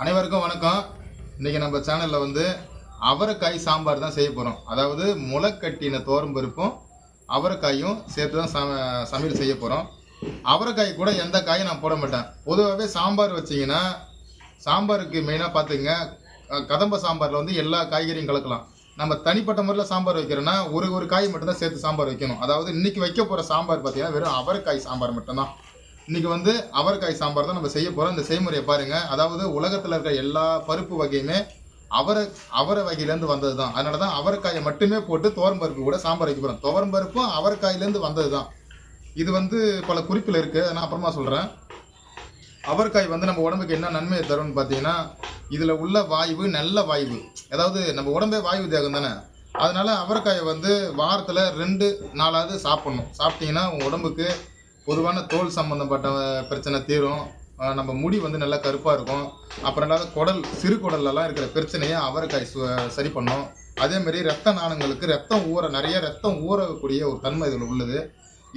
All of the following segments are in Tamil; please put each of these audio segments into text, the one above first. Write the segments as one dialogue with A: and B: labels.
A: அனைவருக்கும் வணக்கம். இன்றைக்கி நம்ம சேனலில் அவரைக்காய் சாம்பார் தான் செய்ய போகிறோம். அதாவது முளைக்கட்டின பருப்பும் அவரைக்காயும் சேர்த்து தான் சமையல் செய்ய போகிறோம். அவரைக்காய் கூட எந்த காயும் நான் போட மாட்டேன். பொதுவாகவே சாம்பார் வச்சிங்கன்னா சாம்பாருக்கு மெயினாக பார்த்துங்க, கதம்ப சாம்பாரில் எல்லா காய்கறியும் கலக்கலாம். நம்ம தனிப்பட்ட முறையில் சாம்பார் வைக்கிறோன்னா ஒரு காய் மட்டும்தான் சேர்த்து சாம்பார் வைக்கணும். அதாவது இன்றைக்கி வைக்க போகிற சாம்பார் பார்த்திங்கன்னா வெறும் அவரைக்காய் சாம்பார் மட்டும்தான். இன்றைக்கி அவரைக்காய் சாம்பார் தான் நம்ம செய்ய போகிறோம். இந்த செய்முறையை பாருங்கள். அதாவது உலகத்தில் இருக்கிற எல்லா பருப்பு வகையுமே அவரை வகையிலேருந்து வந்தது தான். அதனால தான் அவரைக்காயை மட்டுமே போட்டு பருப்பு கூட சாம்பார் வைக்க போகிறோம். துவரம்பருப்பும் அவரைக்காயிலேருந்து வந்தது தான். இது பல குறிப்பில் இருக்குது, நான் அப்புறமா சொல்கிறேன். அவரைக்காய் நம்ம உடம்புக்கு என்ன நன்மையை தரும்னு பார்த்தீங்கன்னா, இதில் உள்ள வாயு நல்ல வாயு. அதாவது நம்ம உடம்பே வாயு தேகம் தானே. அதனால் அவரைக்காயை வாரத்தில் 2 நாளாவது சாப்பிட்ணும். சாப்பிட்டீங்கன்னா உங்கள் உடம்புக்கு பொதுவான தோல் சம்மந்தப்பட்ட பிரச்சனை தீரும். நம்ம முடி நல்லா கருப்பாக இருக்கும். அப்புறம் குடல் சிறு குடல்லலாம் இருக்கிற பிரச்சனையை அவரைக்காய் சரி பண்ணும். அதேமாரி ரத்த நாணங்களுக்கு நிறைய ரத்தம் ஊறக்கூடிய ஒரு தன்மை இதில் உள்ளது.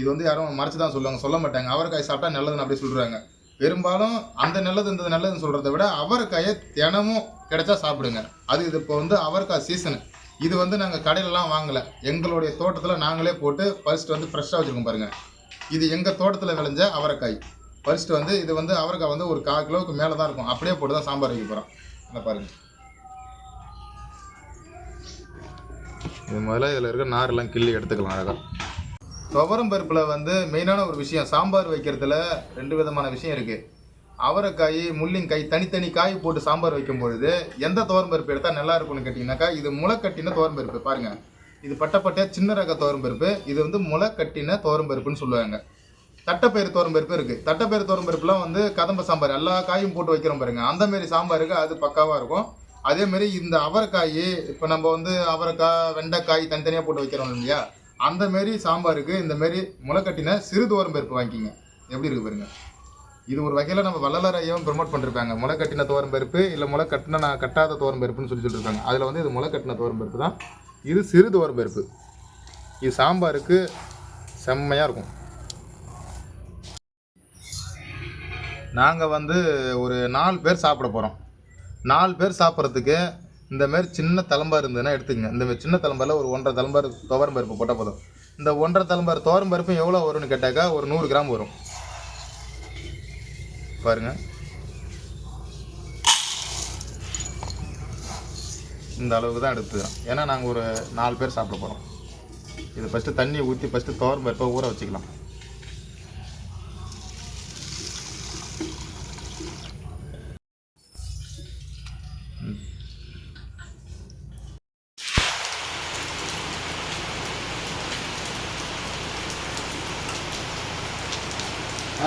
A: இது யாரும் மறைச்சு தான் சொல்லுவாங்க, சொல்ல மாட்டாங்க. அவரைக்காய் சாப்பிட்டா நல்லதுன்னு அப்படி சொல்கிறாங்க. பெரும்பாலும் அந்த நல்லது இந்த நல்லதுன்னு சொல்கிறத விட அவரைக்காயை தினமும் கிடைச்சா சாப்பிடுங்க. அது இது இப்போ அவரைக்காய் சீசனு. இது நாங்கள் கடையிலலாம் வாங்கலை. எங்களுடைய தோட்டத்தில் நாங்களே போட்டு பறிச்சுட்டு ஃப்ரெஷ்ஷாக வச்சுருக்கோம் பாருங்கள். இது எங்கள் தோட்டத்தில் விளைஞ்ச அவரைக்காய். ஃபர்ஸ்ட்டு இது அவரைக்காய் ஒரு 1/4 கிலோவுக்கு மேலே தான் இருக்கும். அப்படியே போட்டு தான் சாம்பார் வைக்க போகிறோம். அதை பாருங்கள். இது முதல்ல இதில் இருக்க நாரெல்லாம் கிள்ளி எடுத்துக்கலாம் அழகாக. துவரம் பருப்பில் மெயினான ஒரு விஷயம், சாம்பார் வைக்கிறதுல 2 விதமான விஷயம் இருக்குது. அவரைக்காய் முள்ளிங்காய் தனித்தனி காய் போட்டு சாம்பார் வைக்கும்பொழுது எந்த துவரம் பருப்பு எடுத்தால் நல்லா இருக்கும்னு கேட்டிங்கனாக்கா, இது முளைக்கட்டின துவரம் பருப்பு பாருங்கள். இது பட்டை சின்ன ரக துவரம்பருப்பு. இது முளைக்கட்டின துவரம்பருப்புன்னு சொல்லுவாங்க. தட்டைப்பயிறு துவரம்பருப்பு இருக்குது. தட்டைப்பயிறு துவரம்பருப்புலாம் கதம்ப சாம்பார் எல்லா காயும் போட்டு வைக்கிறோம் பாருங்க. அந்தமாரி சாம்பாருக்கு அது பக்காவாக இருக்கும். அதேமாரி இந்த அவரைக்காய், இப்போ நம்ம அவரைக்காய் வெண்டைக்காய் தனித்தனியாக போட்டு வைக்கிறோம் இல்லையா, அந்தமாரி சாம்பாருக்கு இந்தமாரி முளைக்கட்டின சிறு துவரம்பருப்பு வாங்கிக்கிங்க. எப்படி இருக்குது பாருங்க. இது ஒரு வகையில் நம்ம வள்ளலார் ஐயாவும் ப்ரமோட் பண்ணிருப்பாங்க. முளைக்கட்டின துவரம்பருப்பு இல்லை கட்டாத துவரம்பருப்புன்னு சொல்லியிருக்காங்க. அதில் இது முளைக்கட்டின துவரம்பருப்பு தான். இது சிறு துவரம்பருப்பு. இது சாம்பாருக்கு செம்மையாக இருக்கும். நாங்கள் ஒரு 4 பேர் சாப்பிட போகிறோம். 4 பேர் சாப்பிட்றதுக்கு இந்தமாரி சின்ன தலம்பார் இருந்ததுன்னா எடுத்துக்கங்க. இந்தமாரி சின்ன தலம்பாரில் ஒரு 1.5 தலம்பார் துவரம்பருப்பு போட்டால் போதும். இந்த 1.5 தலம்பார் துவரம்பருப்பு எவ்வளோ வரும்னு கேட்டாக்கா ஒரு 100 கிராம் வரும் பாருங்கள். இந்த அளவுக்கு தான் எடுத்துக்கிறோம். ஏன்னா நாங்கள் ஒரு 4 பேர் சாப்பிட போகிறோம். இது ஃபஸ்ட்டு தண்ணியை ஊற்றி ஃபஸ்ட்டு துவரம் பருப்பை ஊற வச்சுக்கலாம்.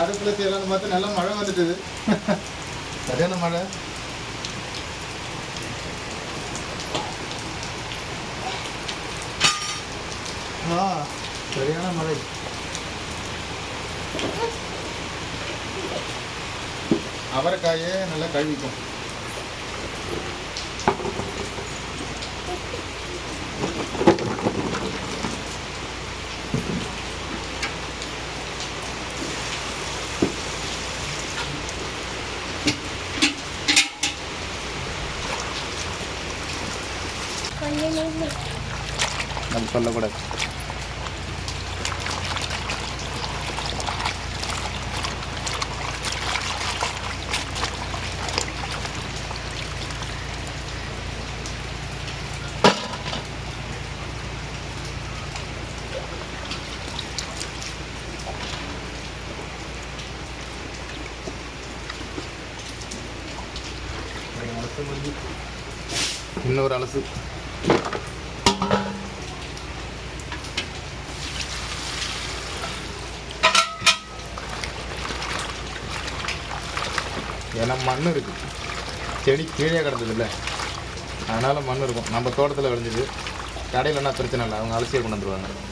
A: அடுப்பில் செய்யலாம்னு பார்த்து நல்லா மழை வந்துட்டுது. சரியான மழை. சரியான மழை. அவரைக்காயே நல்லா கழுவிக்கும். நம்ம சொல்லக்கூடாது. இன்னொரு அலசு. ஏன்னா மண் இருக்குது, செடி கீழே கிடந்தது இல்லை, அதனால் மண் இருக்கும். நம்ம தோட்டத்தில் விளைஞ்சது. கடையிலன்னா பிரச்சனை இல்லை, அவங்க அலசியை கொண்டு வந்துடுவாங்க.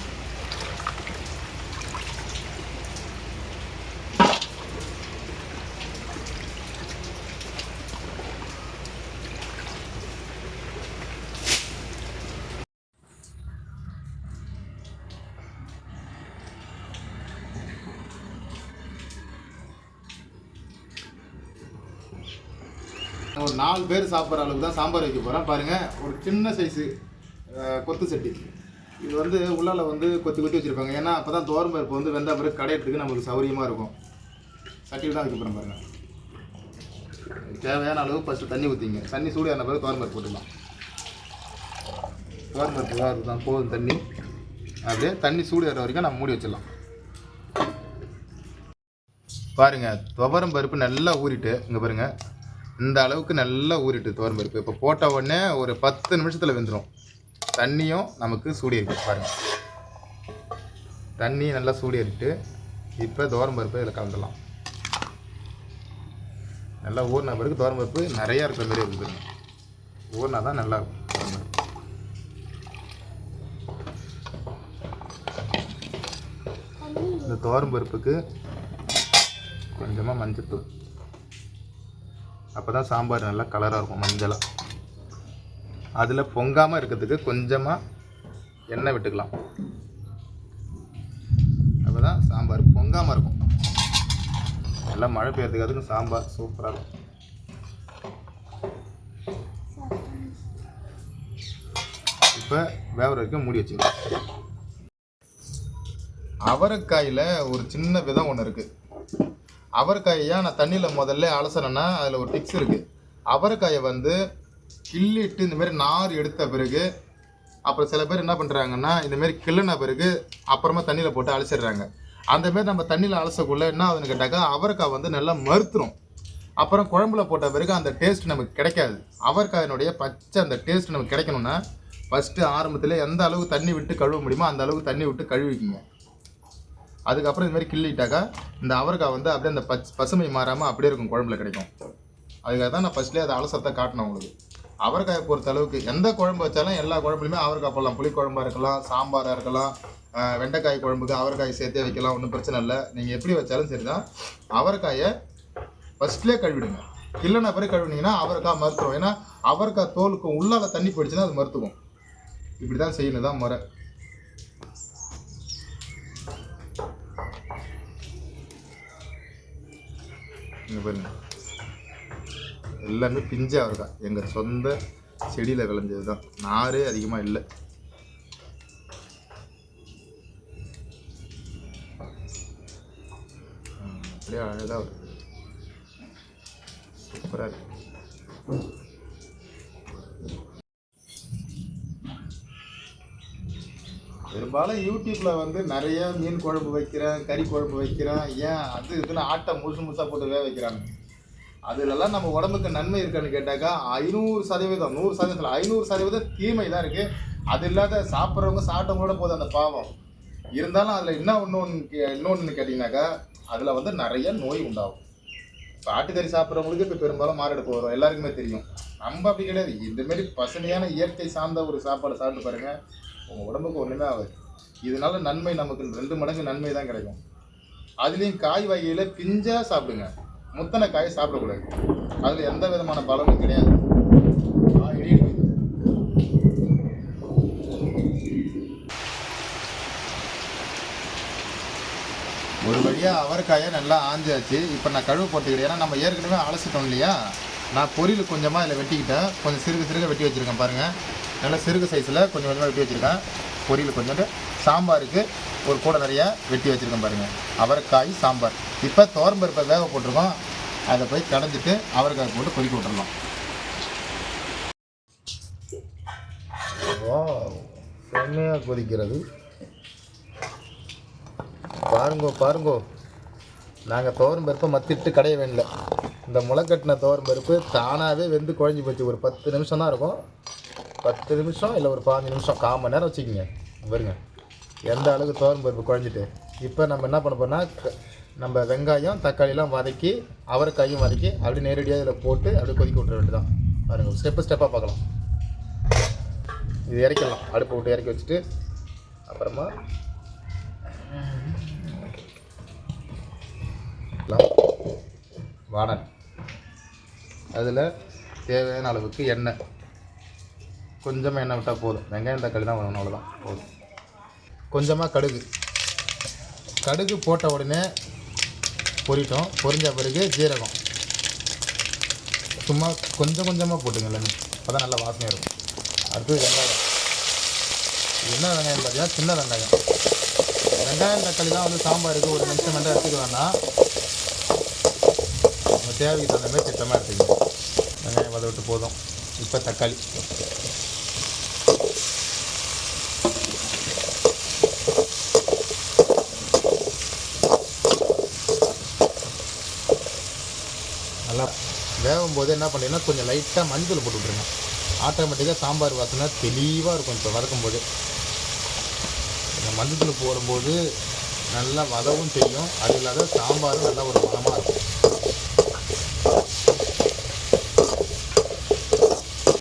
A: நம்ம ஒரு 4 பேர் சாப்பிட்ற அளவுக்கு தான் சாம்பார் வைக்க போகிறோம். பாருங்கள், ஒரு சின்ன சைஸு கொத்து சட்டி. இது வந்து உள்ளால வந்து கொத்தி கொத்தி வச்சுருப்பாங்க. ஏன்னா அப்போ தான் துவரம்பருப்பு வந்து வெந்த பிறகு கடையிறதுக்கு நமக்கு சௌகரியமாக இருக்கும். சட்டியில் தான் வைக்க போகிறோம். பாருங்கள், தேவையான அளவு ஃபஸ்ட்டு தண்ணி ஊற்றிங்க. தண்ணி சூடான பிறகு துவரம்பருப்பு போட்டுக்கலாம். துவரம்பருப்பு தான் போதும் தண்ணி. அப்படியே தண்ணி சூடு ஏற வரைக்கும் நம்ம மூடி வச்சிடலாம். பாருங்கள், துவரம் பருப்பு நல்லா ஊறிட்டு, இங்கே பாருங்கள், இந்த அளவுக்கு நல்லா ஊறிட்டு துவரம் பருப்பு. இப்போ போட்ட உடனே ஒரு 10 நிமிஷத்தில் வெந்துடும். தண்ணியும் நமக்கு சூடி இருக்குது. பாருங்கள், தண்ணி நல்லா சூடி ஏறிட்டு இப்போ துவரம் பருப்பு இதில் கலந்துடலாம். நல்லா ஊறின பிறகு துவரம் பருப்பு நிறையா இருக்கிற மாதிரி இருக்குது. ஊறினா தான் நல்லா இருக்கும் துவரம் பருப்பு. இந்த துவரம் பருப்புக்கு கொஞ்சமாக மஞ்சத்தூள். அப்போ தான் சாம்பார் நல்லா கலராக இருக்கும், மஞ்சளாக. அதில் பொங்காமல் இருக்கிறதுக்கு கொஞ்சமாக எண்ணெய் விட்டுக்கலாம். அப்போ தான் சாம்பார் பொங்காமல் இருக்கும். நல்லா மழை பெய்யறதுக்கு அதுக்கு சாம்பார் சூப்பராக இருக்கும். இப்போ வேகிற வரைக்கும் மூடி வச்சுக்கலாம். அவரைக்காயில் ஒரு சின்ன விதம் ஒன்று இருக்குது. அவரைக்காயை நான் தண்ணியில் முதல்ல அலசணுன்னா அதில் ஒரு டிப்ஸ் இருக்குது. அவரைக்காயை வந்து கிள்ளிட்டு இந்தமாரி நார் எடுத்த பிறகு, அப்புறம் சில பேர் என்ன பண்ணுறாங்கன்னா இந்தமாரி கிள்ளின பிறகு அப்புறமா தண்ணியில் போட்டு அலசிடுறாங்க. அந்தமாரி நம்ம தண்ணியில் அலசக்குள்ளே என்ன ஆகுதுன்னு கேட்டாக்கா அவரைக்காய் வந்து நல்லா மறுத்துரும். அப்புறம் குழம்புல போட்ட பிறகு அந்த டேஸ்ட் நமக்கு கிடைக்காது. அவரைக்காயினுடைய பச்சை அந்த டேஸ்ட் நமக்கு கிடைக்கணும்னா ஃபஸ்ட்டு ஆரம்பத்தில் எந்த அளவுக்கு தண்ணி விட்டு கழுவ முடியுமோ அந்த அளவுக்கு தண்ணி விட்டு கழுவிக்கிங்க. அதுக்கப்புறம் இதுமாதிரி கிள்ளிட்டாக்கா இந்த அவரைக்காய் வந்து அப்படியே அந்த பசுமை மாறாமல் அப்படியே இருக்கும், குழம்புல கிடைக்கும். அதுக்காக தான் நான் ஃபஸ்ட்லேயே அதை அலசத்தை காட்டினேன் உங்களுக்கு. அவரைக்காயை பொறுத்த அளவுக்கு எந்த குழம்பு வச்சாலும் எல்லா குழம்புலையுமே அவரைக்காய் போடலாம். புளி குழம்பாக இருக்கலாம், சாம்பாராக இருக்கலாம், வெண்டைக்காய் குழம்புக்கு அவரைக்காய் சேர்த்தே வைக்கலாம், ஒன்றும் பிரச்சனை இல்லை. நீங்கள் எப்படி வச்சாலும் சரி தான். அவரைக்காயை ஃபஸ்ட்லேயே கழுவிடுங்க. இல்லைன்னா பிறகு கழுவினீங்கன்னா அவரைக்காய் மறுத்துடும். ஏன்னா அவரைக்காய் தோலுக்கும் உள்ளால தண்ணி போயிடுச்சுன்னா அது மறுத்துக்கும். இப்படி தான் செய்யணும், தான் முறை. இங்கே பாருங்க, எல்லாமே பிஞ்சு அவரைக்காய் எங்கள் சொந்த செடியில் விளைஞ்சது தான். நாரே அதிகமாக இல்லை. அப்படியே அழகாக வருது, சூப்பராக இருக்கு. பெரும்பாலும் யூடியூப்பில் வந்து நிறைய மீன் குழம்பு வைக்கிறேன், கறி குழம்பு வைக்கிறேன், ஏன் அது இதுன்னு ஆட்டை முழுசாக போட்டு வேக வைக்கிறாங்க. அதுலலாம் நம்ம உடம்புக்கு நன்மை இருக்கான்னு கேட்டாக்கா 500%, 100%, 500% தீமை தான் இருக்குது. அது இல்லாத சாப்பிட்றவங்க சாப்பிட்டவங்களோட போதும் அந்த பாவம். இருந்தாலும் அதில் இன்னொன்று கேட்டிங்கனாக்கா அதில் வந்து நிறைய நோய் உண்டாகும். இப்போ ஆட்டுக்கறி சாப்பிட்றவங்களுக்கு இப்போ பெரும்பாலும் மாரடைப்பு வரும், எல்லாருக்குமே தெரியும். நம்ம அப்படி கிடையாது. இந்தமாரி பசுமையான இயற்கை சார்ந்த ஒரு சாப்பாடு சாப்பிட்டு பாருங்கள், உங்கள் உடம்புக்கு ஒன்றுமே ஆகாது. இதனால நன்மை நமக்கு 2 மடங்கு நன்மை தான் கிடைக்கும். அதுலேயும் காய் வகையில் பிஞ்சாக சாப்பிடுங்க, முத்தனை காய் சாப்பிடக்கூடாது. அதில் எந்த விதமான பலனும் கிடையாது. ஒரு வழியாக அவரைக்காயை நல்லா ஆஞ்சாச்சு. இப்போ நான் கழுவு போட்டுக்கிட்டேன். ஏன்னா நம்ம ஏற்கனவே அலசிட்டோம் இல்லையா. நான் பொரியல் கொஞ்சமாக இதில் வெட்டிக்கிட்டேன். கொஞ்சம் சிறுக வெட்டி வச்சுருக்கேன் பாருங்கள். நல்லா சிறுகு சைஸில் கொஞ்சம் கொஞ்சமாக வெட்டி வச்சுருக்கேன். பொரியல் கொஞ்சோண்டு, சாம்பாருக்கு ஒரு கூட நிறையா வெட்டி வச்சுருக்கேன் பாருங்கள். அவரைக்காய் சாம்பார். இப்போ துவரம்பருப்பை வேக போட்டிருக்கோம். அதை போய் கடைஞ்சிட்டு அவரைக்காய் போட்டு கொதிக்க விட்டுறலாம். செம்மையாக கொதிக்கிறது. பாருங்கோ, நாங்கள் துவரம்பருப்பை மத்திட்டு கடைய வேண்டிய இந்த முளைக்கட்டின துவரம்பருப்பு தானாகவே வெந்து குழஞ்சி போச்சு. ஒரு 10 நிமிஷம் தான் இருக்கும். 10 நிமிஷம் இல்லை ஒரு 15 நிமிஷம், 1/4 மணி நேரம் வச்சுக்கிங்க. பாருங்க எந்த அளவுக்கு துவரம்பருப்பு குழஞ்சிட்டு. இப்போ நம்ம என்ன பண்ண போறோம்னா, நம்ம வெங்காயம் தக்காளிலாம் வதக்கி அவரைக்காயும் வதக்கி அப்படியே நேரடியாக இதில் போட்டு அப்படியே கொதிக்க விட்டுற வேண்டியதான். பாருங்கள், ஸ்டெப்பாக பார்க்கலாம். இது இறக்கிடலாம். அடுப்பை விட்டு இறக்கி வச்சுட்டு அப்புறமா வானல், அதில் தேவையான அளவுக்கு எண்ணெய், கொஞ்சமாக எண்ணெய் விட்டால் போதும். வெங்காயம் தக்காளி தான் வரணும், அவ்வளோதான் போதும். கொஞ்சமாக கடுகு போட்ட உடனே பொரிட்டோம். பொரிஞ்ச பிறகு ஜீரகம், சும்மா கொஞ்சம் கொஞ்சமாக போட்டுங்க எல்லாமே, அப்போ தான் நல்லா வாசனையாக இருக்கும். அடுத்தது வெங்காயம். என்ன வெங்காயம் பார்த்தீங்கன்னா சின்ன வெங்காயம். வெங்காயம் தக்காளி தான் வந்து சாம்பாருக்கு ஒரு நிமிஷம் மட்டும் எடுத்துக்க வேணாம், உங்கள் தேவைக்கு தகுந்த மாதிரி திட்டமாக எடுத்துக்கணும். வெங்காயம் வத விட்டு போதும். இப்போ தக்காளி. நல்லா வேகும் போது என்ன பண்ணிங்கன்னா கொஞ்சம் லைட்டாக மஞ்சள் போட்டு விட்ருங்க. ஆட்டோமேட்டிக்காக சாம்பார் வாசனை தெளிவாக இருக்கும். இப்போ வதக்கும் போது இந்த மஞ்சள் போடும்போது நல்லா வதவும் செய்யும், அது இல்லாத சாம்பாரும் நல்லா ஒரு மணமாக இருக்கும்.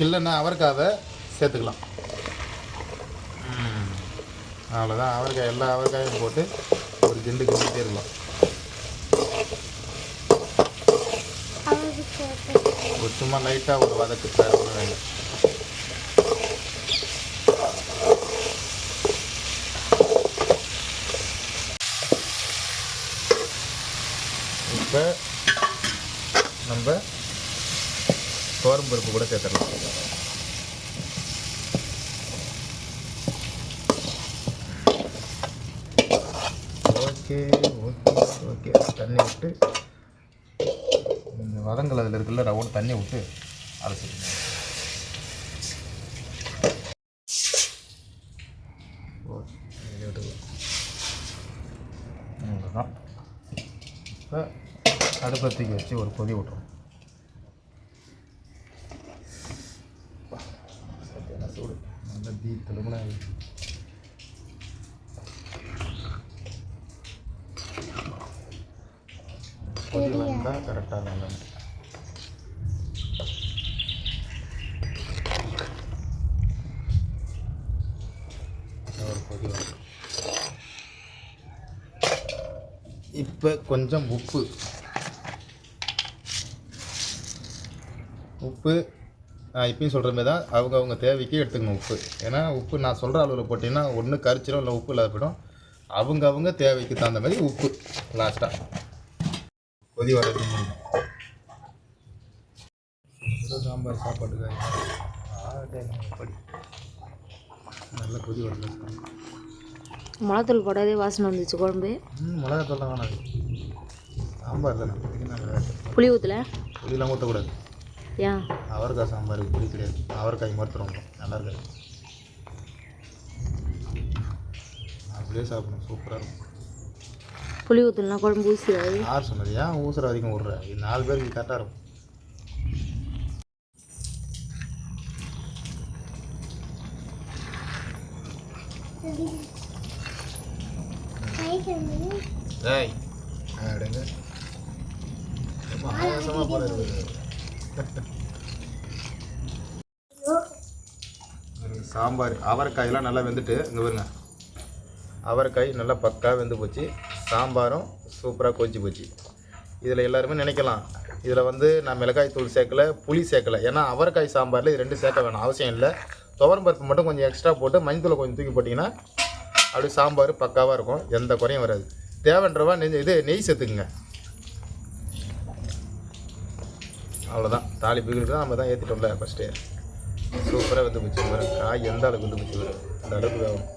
A: இல்லைன்னா அவரைக்காவை சேர்த்துக்கலாம். அவ்வளோதான். அவரைக்காய் எல்லா அவரைக்காயும் போட்டு ஒரு கிண்டு கிண்டிகிட்டே இருக்கலாம். ஒரு சும்மா லைட்டாக ஒரு வதக்கு வேணும். இப்போ நம்ம துவரம்பருப்பு கூட சேர்த்துடலாம். Okay okay okay. தண்ணி விட்டு இந்த வதங்கள் அதில் இருக்குல்ல, ரவுண்டு தண்ணி விட்டு அரைச்சிக்கணும். அவ்வளோதான். இப்போ அடுப்பத்துக்கு வச்சு ஒரு கொதி விட்டுரும். சூடு நல்லா தீத்தலும்னா கொதி வந்தால் கரெக்டாக நல்லா ஒரு கொதி வரும். இப்போ கொஞ்சம் உப்பு இப்பயும் சொல்கிற மாதிரி தான் அவங்க தேவைக்கு எடுத்துக்கணும் உப்பு. ஏன்னா உப்பு நான் சொல்கிற அளவில் போட்டிங்கன்னா ஒன்று கரிச்சிடும், இல்லை உப்பு இல்லாத போய்டும். அவங்க தேவைக்கு தகுந்த மாதிரி உப்பு லாஸ்ட்டாக கொதி வர்றது முடியும். சாம்பார் சாப்பாட்டுக்காக படி நல்லா கொதி வருது.
B: மிளகாத்தூள் போடாதே வாசனை வந்துச்சு குழம்பு.
A: மிளகாத்தூள் தான் வேணாது, சாம்பார் தானே.
B: புளி ஊற்றல?
A: புளியெலாம் ஊற்றக்கூடாது.
B: ஏன்?
A: அவரைக்காய் சாம்பாருக்கு புளி கிடையாது. அவரைக்காய் மறுத்துறவங்க நல்லா இருக்காது, அப்படியே சாப்பிடணும், சூப்பராக இருக்கும்.
B: புளி ஊற்றலாம் குழம்பு ஊசிடாது.
A: யார் சொன்னது? ஏன் ஊசுற வரைக்கும் விட்ற? இது 4 பேருக்கு கரெக்டாக இருக்கும். ஏய் அப்படிங்க ஆயாசமாக போல இருக்குது. சாம்பார் அவரைக்காயெல்லாம் நல்லா வெந்துட்டு இங்கே பாருங்க, அவரைக்காய் நல்லா பக்காக வெந்து போச்சு. சாம்பாரும் சூப்பராக கொதிச்சு போச்சு. இதில் எல்லாருமே நினைக்கலாம், இதில் வந்து நான் மிளகாய் தூள் சேர்க்கலை, புளி சேர்க்கலை. ஏன்னா அவரைக்காய் சாம்பாரில் இது 2 சேர்க்க வேணாம், அவசியம் இல்லை. துவரம் பருப்பு மட்டும் கொஞ்சம் எக்ஸ்ட்ரா போட்டு மஞ்சள் கொஞ்சம் தூக்கி போட்டிங்கன்னா அப்படி சாம்பார் பக்காவாக இருக்கும், எந்த குறையும் வராது. தேவைன்றவா நெய் சேர்த்துக்குங்க. அவ்வளோதான். தாளிப்புகளுக்கு தான் நம்ம தான் ஏற்றிட்டோம்ல ஃபஸ்ட்டு. சூப்பராக வந்து போச்சு. காய் எந்த அளவுக்கு வந்து போச்சு, அந்த அளவுக்கு ஆகும்.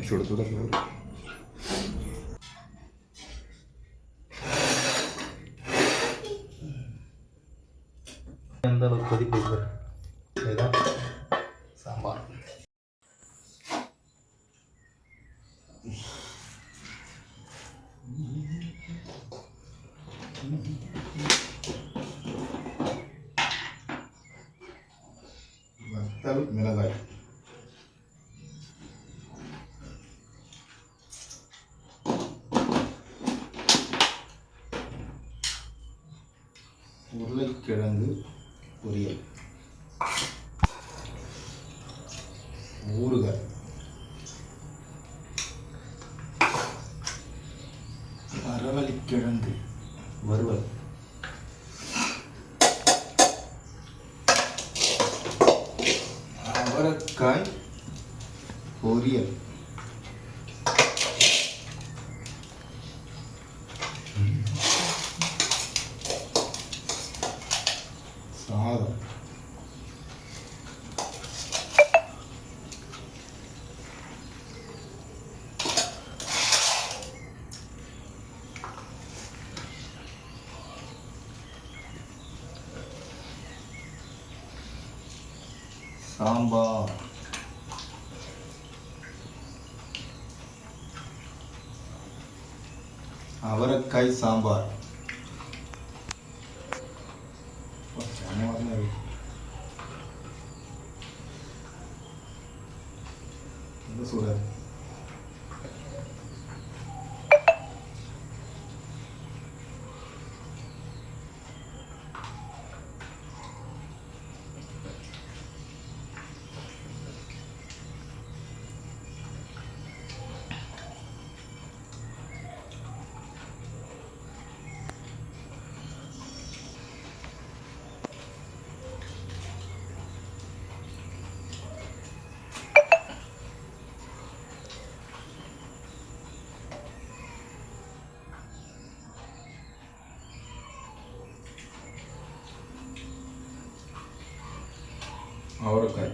A: சுட சுட எந்த அளவுக்கு கொதிப்பு இதுதான் சாம்பார். வத்தல் மிளகாய் உருளைக்கிழங்கு பொரியல், ஊறுகாய், மரவள்ளிக்கிழங்கு வறுவல், அவரைக்காய் பொரியல். சாதம். சாம்பார். அவரைக்காய் சாம்பார். சூடாது. அவரைக்காய்.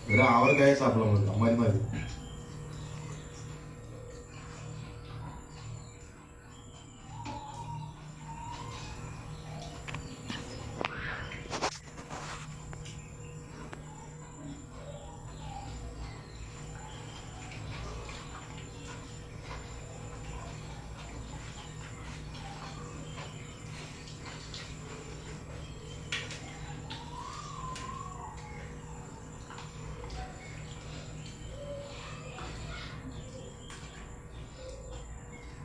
A: வெறும் அவரைக்காயே சாப்பிட முடியும் அம்மா மாதிரி.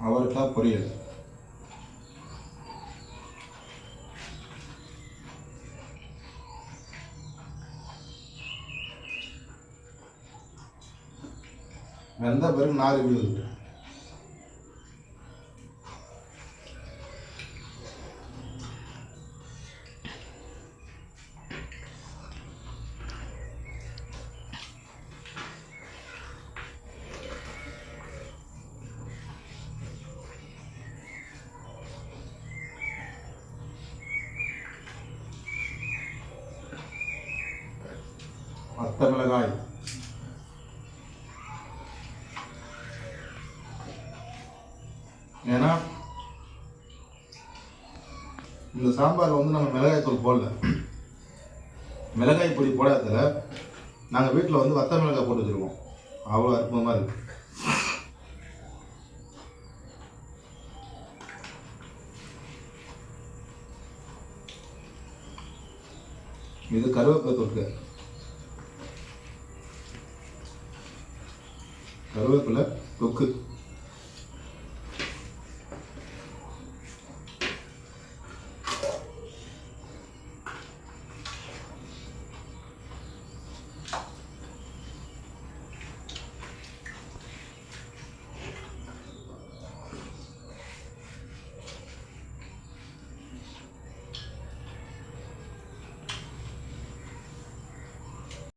A: அவரைக்காய் பொரியல். வெந்த பிறகு நார் விழுது. பச்சை மிளகாய். ஏன்னா இந்த சாம்பாரில் வந்து நம்ம மிளகாய் தூள் போடல. மிளகாய் பொடி போடாததுல நாங்கள் வீட்டில் வந்து வத்த மிளகாய் போட்டு வச்சுருக்கோம். அவ்வளோ அற்புதமாக இருக்கு. இது கருவேப்பிலை தொக்கு. கருவேப்பிலை தொக்கு.